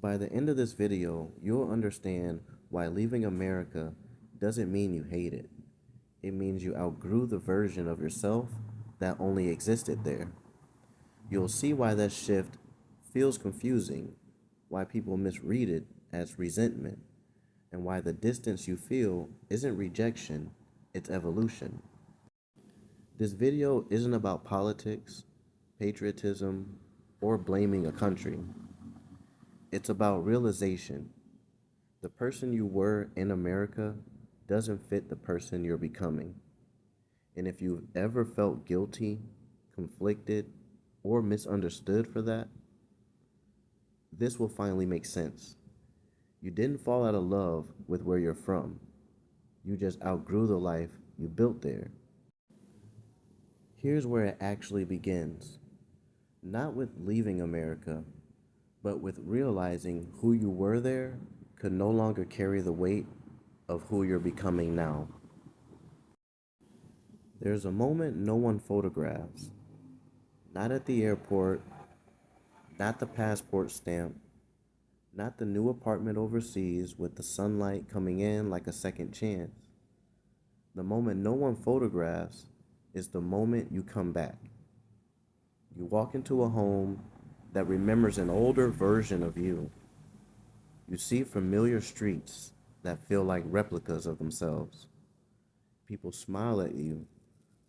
By the end of this video, you'll understand why leaving America doesn't mean you hate it. It means you outgrew the version of yourself that only existed there. You'll see why that shift feels confusing, why people misread it as resentment, and why the distance you feel isn't rejection, it's evolution. This video isn't about politics, patriotism, or blaming a country. It's about realization. The person you were in America doesn't fit the person you're becoming. And if you've ever felt guilty, conflicted, or misunderstood for that, this will finally make sense. You didn't fall out of love with where you're from. You just outgrew the life you built there. Here's where it actually begins. Not with leaving America, but with realizing who you were there could no longer carry the weight of who you're becoming now. There's a moment no one photographs. Not at the airport, not the passport stamp, not the new apartment overseas with the sunlight coming in like a second chance. The moment no one photographs is the moment you come back. You walk into a home that remembers an older version of you. You see familiar streets that feel like replicas of themselves. People smile at you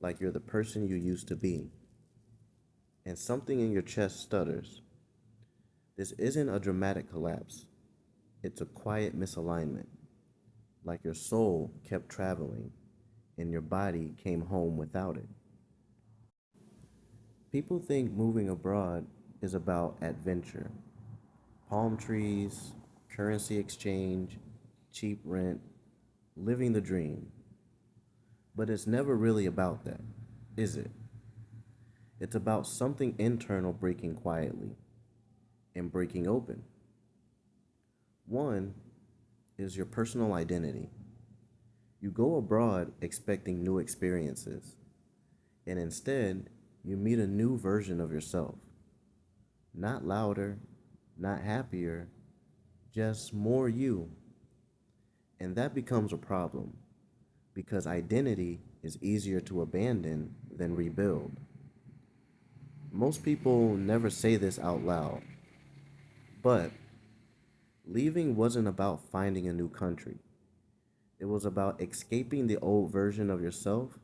like you're the person you used to be. And something in your chest stutters. This isn't a dramatic collapse. It's a quiet misalignment, like your soul kept traveling and your body came home without it. People think moving abroad is about adventure, palm trees, currency exchange, cheap rent, living the dream. But it's never really about that, is it? It's about something internal breaking quietly and breaking open. One is your personal identity. You go abroad expecting new experiences, and instead, you meet a new version of yourself. Not louder, not happier, just more you. And that becomes a problem because identity is easier to abandon than rebuild. Most people never say this out loud, but leaving wasn't about finding a new country. It was about escaping the old version of yourself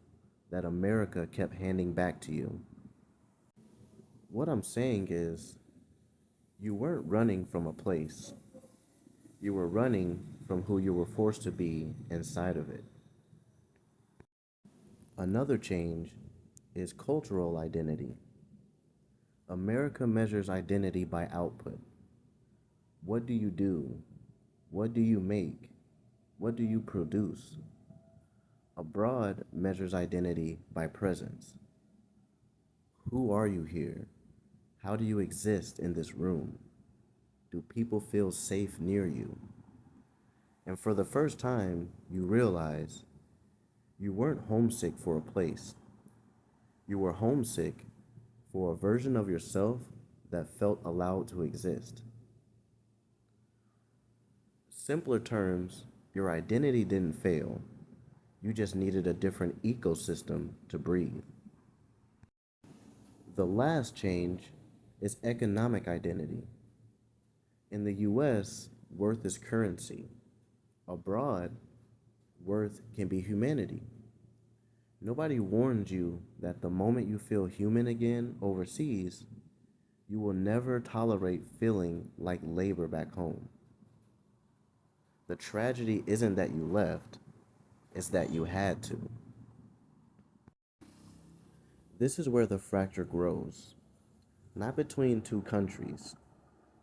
that America kept handing back to you. What I'm saying is, you weren't running from a place. You were running from who you were forced to be inside of it. Another change is cultural identity. America measures identity by output. What do you do? What do you make? What do you produce? Abroad measures identity by presence. Who are you here? How do you exist in this room? Do people feel safe near you? And for the first time, you realize you weren't homesick for a place. You were homesick for a version of yourself that felt allowed to exist. Simpler terms, your identity didn't fail. You just needed a different ecosystem to breathe. The last change is economic identity. In the US, worth is currency. Abroad, worth can be humanity. Nobody warned you that the moment you feel human again overseas, you will never tolerate feeling like labor back home. The tragedy isn't that you left, it's that you had to. This is where the fracture grows, not between two countries,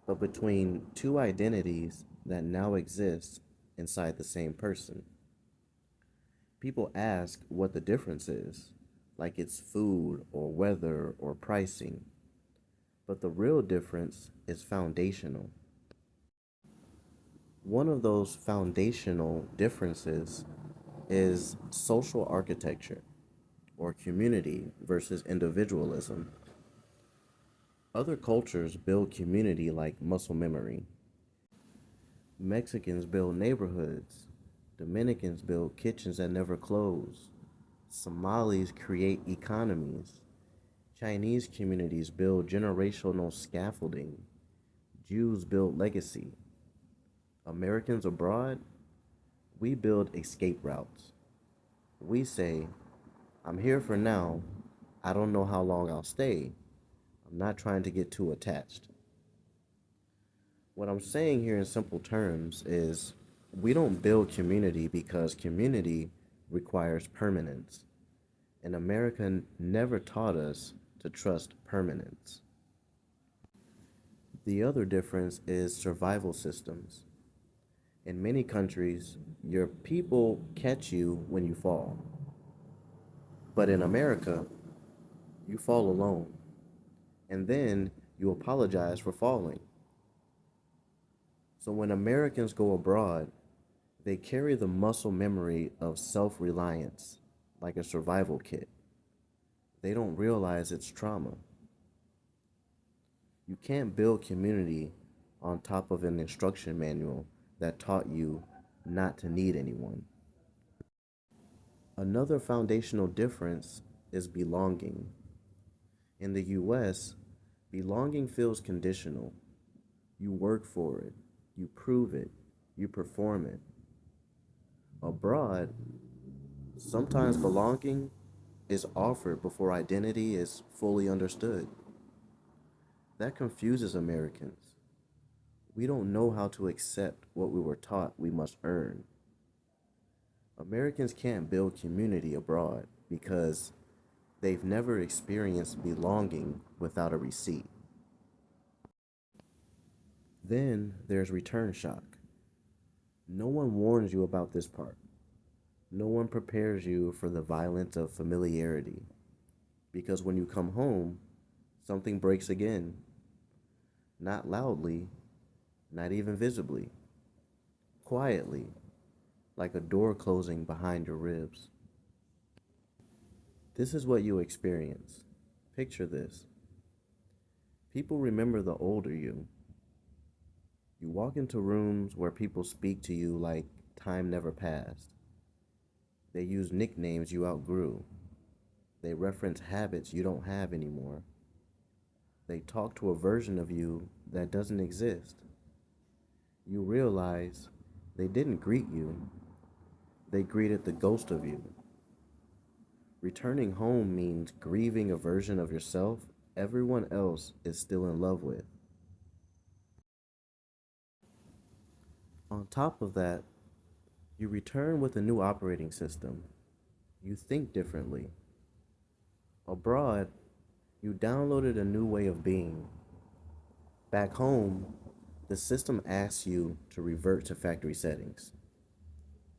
but between two identities that now exist inside the same person. People ask what the difference is, like it's food or weather or pricing. But the real difference is foundational. One of those foundational differences is social architecture or community versus individualism. Other cultures build community like muscle memory. Mexicans build neighborhoods. Dominicans build kitchens that never close. Somalis create economies. Chinese communities build generational scaffolding. Jews build legacy. Americans abroad, we build escape routes. We say, I'm here for now. I don't know how long I'll stay. I'm not trying to get too attached. What I'm saying here in simple terms is we don't build community because community requires permanence. And America never taught us to trust permanence. The other difference is survival systems. In many countries, your people catch you when you fall. But in America, you fall alone. And then you apologize for falling. So when Americans go abroad, they carry the muscle memory of self reliance, like a survival kit. They don't realize it's trauma. You can't build community on top of an instruction manual that taught you not to need anyone. Another foundational difference is belonging. In the US, belonging feels conditional. You work for it, you prove it, you perform it. Abroad, sometimes belonging is offered before identity is fully understood. That confuses Americans. We don't know how to accept what we were taught we must earn. Americans can't build community abroad because they've never experienced belonging without a receipt. Then there's return shock. No one warns you about this part. No one prepares you for the violence of familiarity. Because when you come home, something breaks again. Not loudly, not even visibly. Quietly, like a door closing behind your ribs. This is what you experience. Picture this. People remember the older you. You walk into rooms where people speak to you like time never passed. They use nicknames you outgrew. They reference habits you don't have anymore. They talk to a version of you that doesn't exist. You realize they didn't greet you, they greeted the ghost of you. Returning home means grieving a version of yourself everyone else is still in love with. On top of that, you return with a new operating system. You think differently. Abroad, you downloaded a new way of being. Back home, the system asks you to revert to factory settings.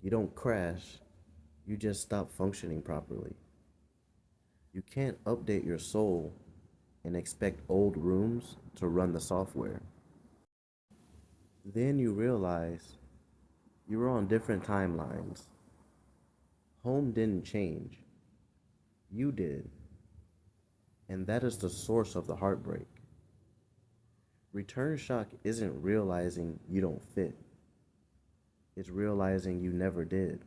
You don't crash, you just stop functioning properly. You can't update your soul and expect old rooms to run the software. Then you realize you were on different timelines. Home didn't change, you did. And that is the source of the heartbreak. Return shock isn't realizing you don't fit, it's realizing you never did.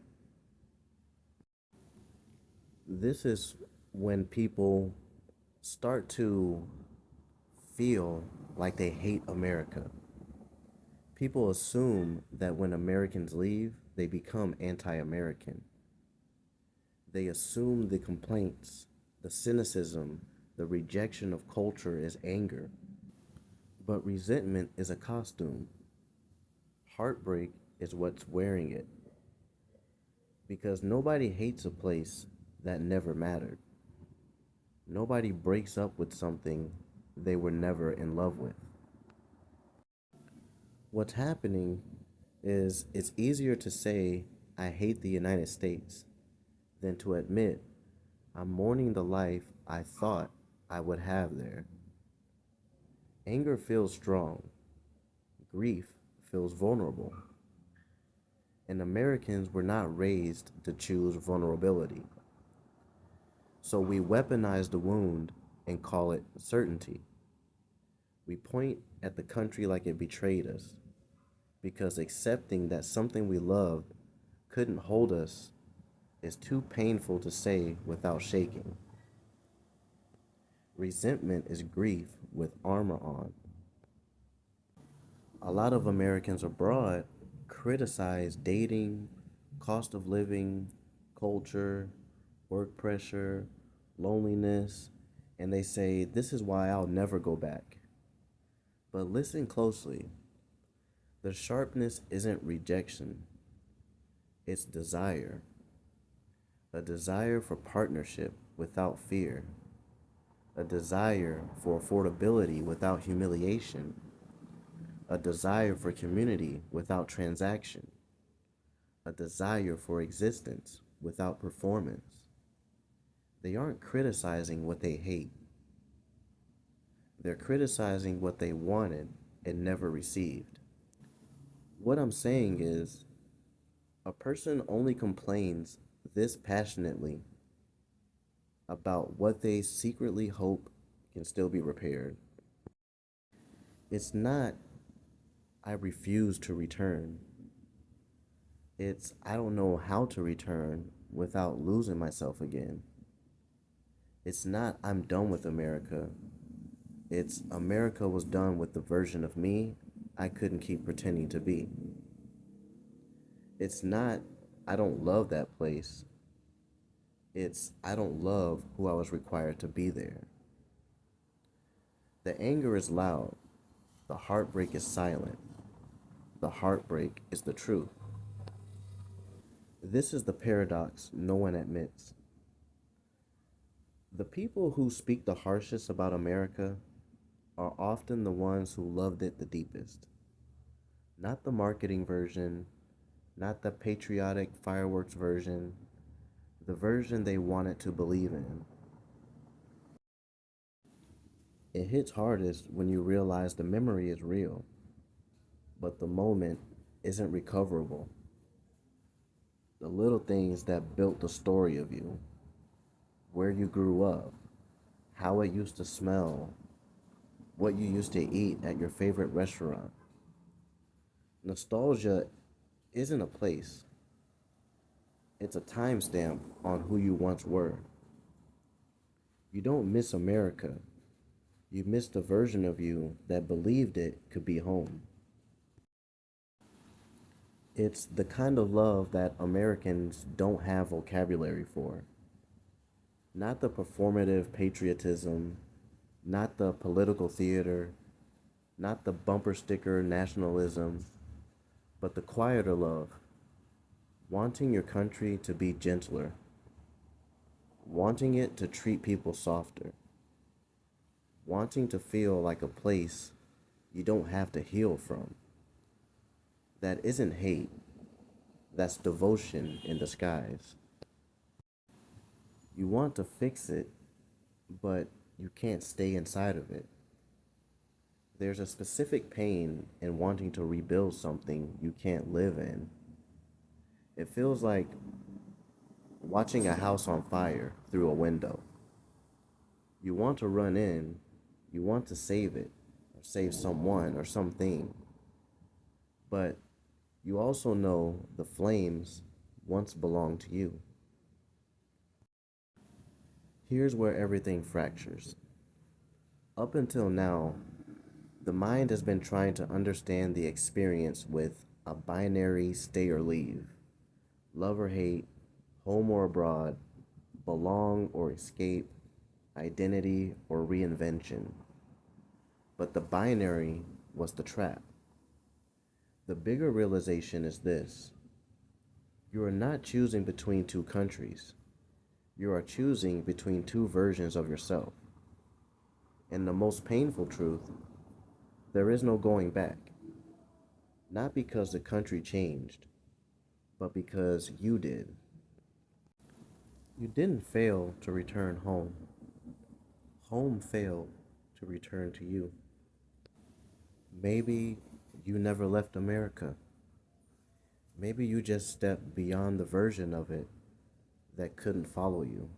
This is when people start to feel like they hate America. People assume that when Americans leave, they become anti American. They assume the complaints, the cynicism, the rejection of culture is anger. But resentment is a costume. Heartbreak is what's wearing it. Because nobody hates a place that never mattered. Nobody breaks up with something they were never in love with. What's happening is it's easier to say, I hate the United States, than to admit, I'm mourning the life I thought I would have there. Anger feels strong, grief feels vulnerable. And Americans were not raised to choose vulnerability. So we weaponize the wound and call it certainty. We point at the country like it betrayed us because accepting that something we loved couldn't hold us is too painful to say without shaking. Resentment is grief with armor on. A lot of Americans abroad criticize dating, cost of living, culture, work pressure, loneliness, and they say, "This is why I'll never go back." But listen closely. The sharpness isn't rejection, it's desire. A desire for partnership without fear, a desire for affordability without humiliation, a desire for community without transaction, a desire for existence without performance. They aren't criticizing what they hate, they're criticizing what they wanted and never received. What I'm saying is, a person only complains this passionately about what they secretly hope can still be repaired. It's not, "I refuse to return." It's, "I don't know how to return without losing myself again." It's not, "I'm done with America." It's, "America was done with the version of me I couldn't keep pretending to be." It's not, "I don't love that place." It's, "I don't love who I was required to be there." The anger is loud. The heartbreak is silent. The heartbreak is the truth. This is the paradox no one admits. The people who speak the harshest about America are often the ones who loved it the deepest. Not the marketing version, not the patriotic fireworks version, the version they wanted to believe in. It hits hardest when you realize the memory is real, but the moment isn't recoverable. The little things that built the story of you, where you grew up, how it used to smell, what you used to eat at your favorite restaurant. Nostalgia isn't a place, it's a timestamp on who you once were. You don't miss America, you miss the version of you that believed it could be home. It's the kind of love that Americans don't have vocabulary for. Not the performative patriotism, not the political theater, not the bumper sticker nationalism, but the quieter love. Wanting your country to be gentler, wanting it to treat people softer, wanting to feel like a place you don't have to heal from. That isn't hate, that's devotion in disguise. You want to fix it, but you can't stay inside of it. There's a specific pain in wanting to rebuild something you can't live in. It feels like watching a house on fire through a window. You want to run in, you want to save it, or save someone or something, but you also know the flames once belonged to you. Here's where everything fractures. Up until now, the mind has been trying to understand the experience with a binary stay or leave, love or hate, home or abroad, belong or escape, identity or reinvention. But the binary was the trap. The bigger realization is this: you are not choosing between two countries, you are choosing between two versions of yourself. And the most painful truth, there is no going back. Not because the country changed, but because you did. You didn't fail to return home. Home failed to return to you. Maybe you never left America. Maybe you just stepped beyond the version of it that couldn't follow you.